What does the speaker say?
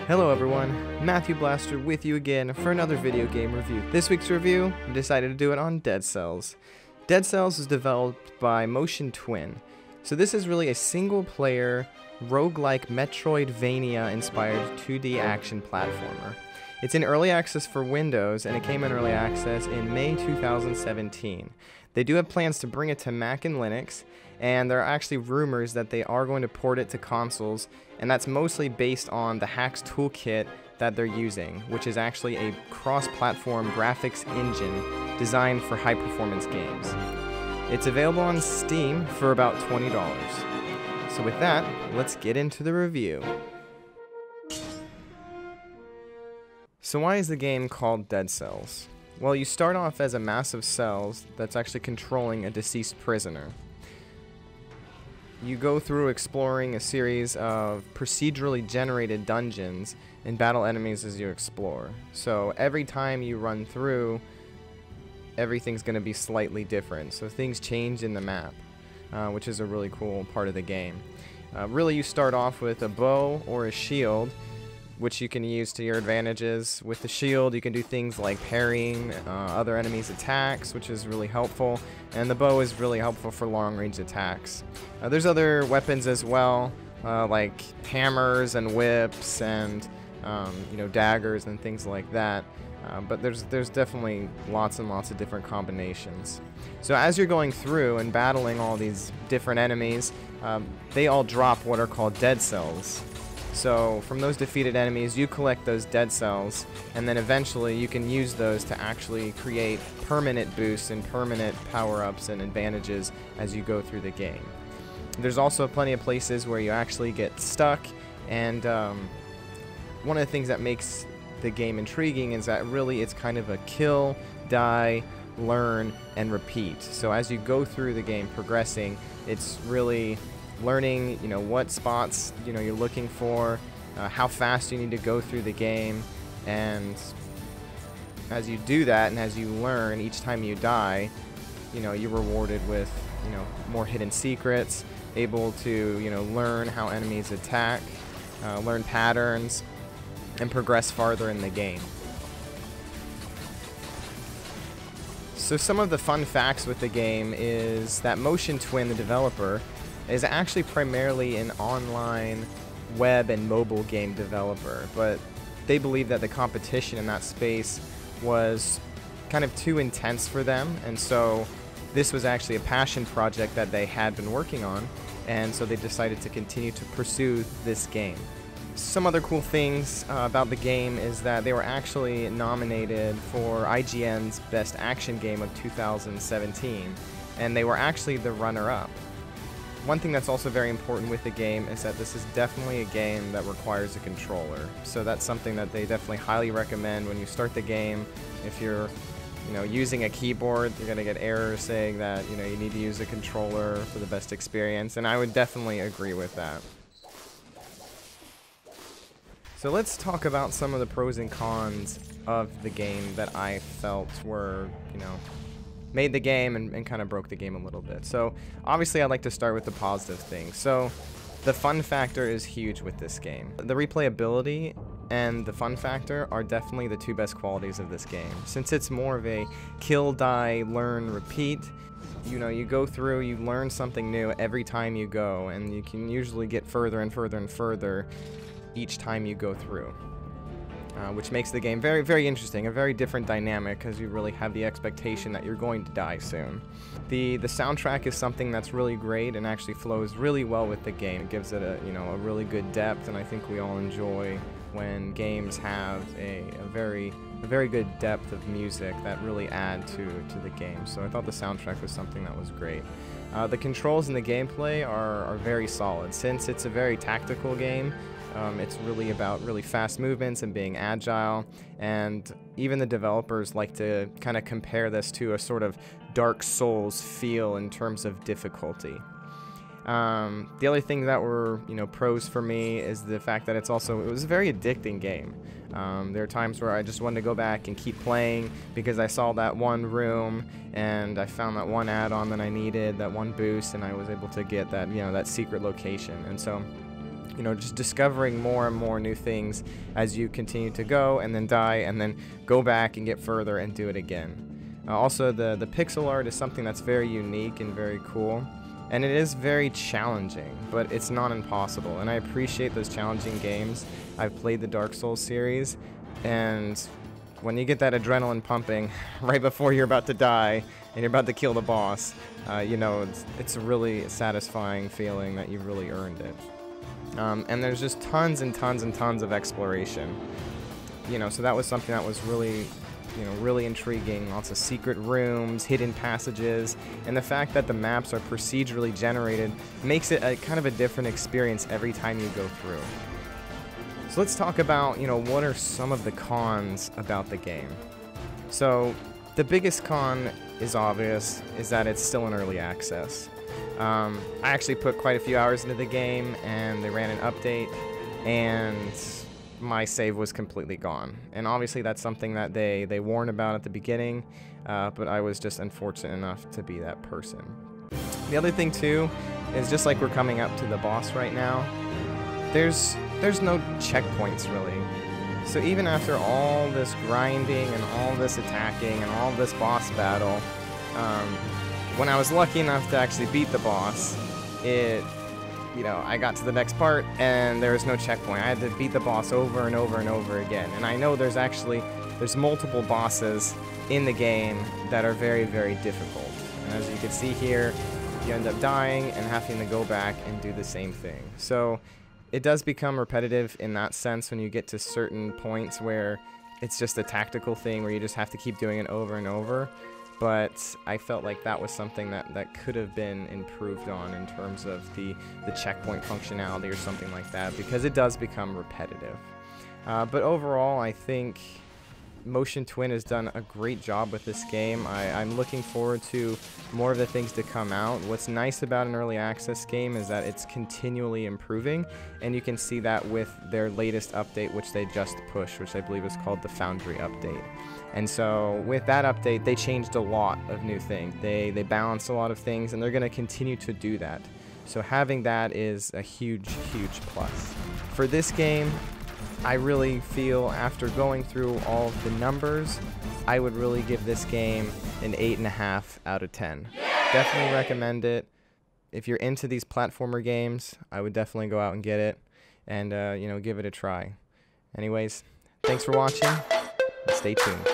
Hello everyone, Matthew Blaster with you again for another video game review. This week's review, I decided to do it on Dead Cells. Dead Cells is developed by Motion Twin. So this is really a single-player, roguelike Metroidvania-inspired 2D action platformer. It's in early access for Windows, and it came in early access in May 2017. They do have plans to bring it to Mac and Linux, and there are actually rumors that they are going to port it to consoles, and that's mostly based on the Hacks toolkit that they're using, which is actually a cross-platform graphics engine designed for high-performance games. It's available on Steam for about $20. So with that, let's get into the review. So why is the game called Dead Cells? Well, you start off as a mass of cells that's actually controlling a deceased prisoner. You go through exploring a series of procedurally generated dungeons and battle enemies as you explore. So every time you run through, everything's going to be slightly different. So things change in the map, which is a really cool part of the game. Really, you start off with a bow or a shield, which you can use to your advantages. With the shield, you can do things like parrying other enemies' attacks, which is really helpful, and the bow is really helpful for long-range attacks. There's other weapons as well, like hammers and whips and daggers and things like that. But there's definitely lots and lots of different combinations. So as you're going through and battling all these different enemies, they all drop what are called dead cells. So from those defeated enemies, you collect those dead cells, and then eventually you can use those to actually create permanent boosts and permanent power-ups and advantages as you go through the game. There's also plenty of places where you actually get stuck, and one of the things that makes the game intriguing is that really it's kind of a kill, die, learn, and repeat. So as you go through the game progressing, it's really learning, what spots, you're looking for, how fast you need to go through the game, and as you do that and as you learn, each time you die, you're rewarded with, more hidden secrets, able to, learn how enemies attack, learn patterns, and progress farther in the game. So some of the fun facts with the game is that Motion Twin, the developer, is actually primarily an online web and mobile game developer, but they believe that the competition in that space was kind of too intense for them, and so this was actually a passion project that they had been working on, and so they decided to continue to pursue this game. Some other cool things about the game is that they were actually nominated for IGN's Best Action Game of 2017, and they were actually the runner-up. One thing that's also very important with the game is that this is definitely a game that requires a controller. So that's something that they definitely highly recommend when you start the game. If you're, using a keyboard, you're going to get errors saying that, you need to use a controller for the best experience, and I would definitely agree with that. So let's talk about some of the pros and cons of the game that I felt were, made the game and kind of broke the game a little bit. So obviously I'd like to start with the positive things. So the fun factor is huge with this game. The replayability and the fun factor are definitely the two best qualities of this game. Since it's more of a kill, die, learn, repeat, you go through, you learn something new every time you go, and you can usually get further and further and further each time you go through. Which makes the game very, very interesting, a very different dynamic, because you really have the expectation that you're going to die soon. The soundtrack is something that's really great and actually flows really well with the game. It gives it a really good depth, and I think we all enjoy when games have a very good depth of music that really add to the game. So I thought the soundtrack was something that was great. The controls and the gameplay are very solid. Since it's a very tactical game, it's really about really fast movements and being agile, and even the developers like to kind of compare this to a sort of Dark Souls feel in terms of difficulty. The other thing that were, pros for me is the fact that it was a very addicting game. There are times where I just wanted to go back and keep playing because I saw that one room and I found that one add-on that I needed, that one boost, and I was able to get that, that secret location. And so you know, just discovering more and more new things as you continue to go and then die and then go back and get further and do it again. Also, the pixel art is something that's very unique and very cool, and it is very challenging, but it's not impossible, and I appreciate those challenging games. I've played the Dark Souls series, and when you get that adrenaline pumping right before you're about to die and you're about to kill the boss, you know, it's a really satisfying feeling that you've really earned it. And there's just tons and tons and tons of exploration. You know, so that was something that was really, you know, really intriguing. Lots of secret rooms, hidden passages, and the fact that the maps are procedurally generated makes it a kind of a different experience every time you go through. So let's talk about, you know, what are some of the cons about the game. So the biggest con is obvious, is that it's still in early access. I actually put quite a few hours into the game, and they ran an update, and my save was completely gone. And obviously that's something that they warned about at the beginning, but I was just unfortunate enough to be that person. The other thing too is, just like we're coming up to the boss right now, there's no checkpoints really. So even after all this grinding and all this attacking and all this boss battle, when I was lucky enough to actually beat the boss, you know, I got to the next part and there was no checkpoint. I had to beat the boss over and over and over again. And I know there's multiple bosses in the game that are very, very difficult. And as you can see here, you end up dying and having to go back and do the same thing. So it does become repetitive in that sense when you get to certain points where it's just a tactical thing where you just have to keep doing it over and over. But I felt like that was something that could have been improved on in terms of the checkpoint functionality or something like that, because it does become repetitive. But overall, I think Motion Twin has done a great job with this game. I'm looking forward to more of the things to come out. What's nice about an early access game is that it's continually improving, and you can see that with their latest update, which they just pushed, which I believe is called the Foundry update. And so with that update, they changed a lot of new things. They balanced a lot of things, and they're going to continue to do that. So having that is a huge, huge plus. For this game, I really feel, after going through all of the numbers, I would really give this game an 8.5 out of 10. Definitely recommend it. If you're into these platformer games, I would definitely go out and get it and, you know, give it a try. Anyways, thanks for watching. Stay tuned.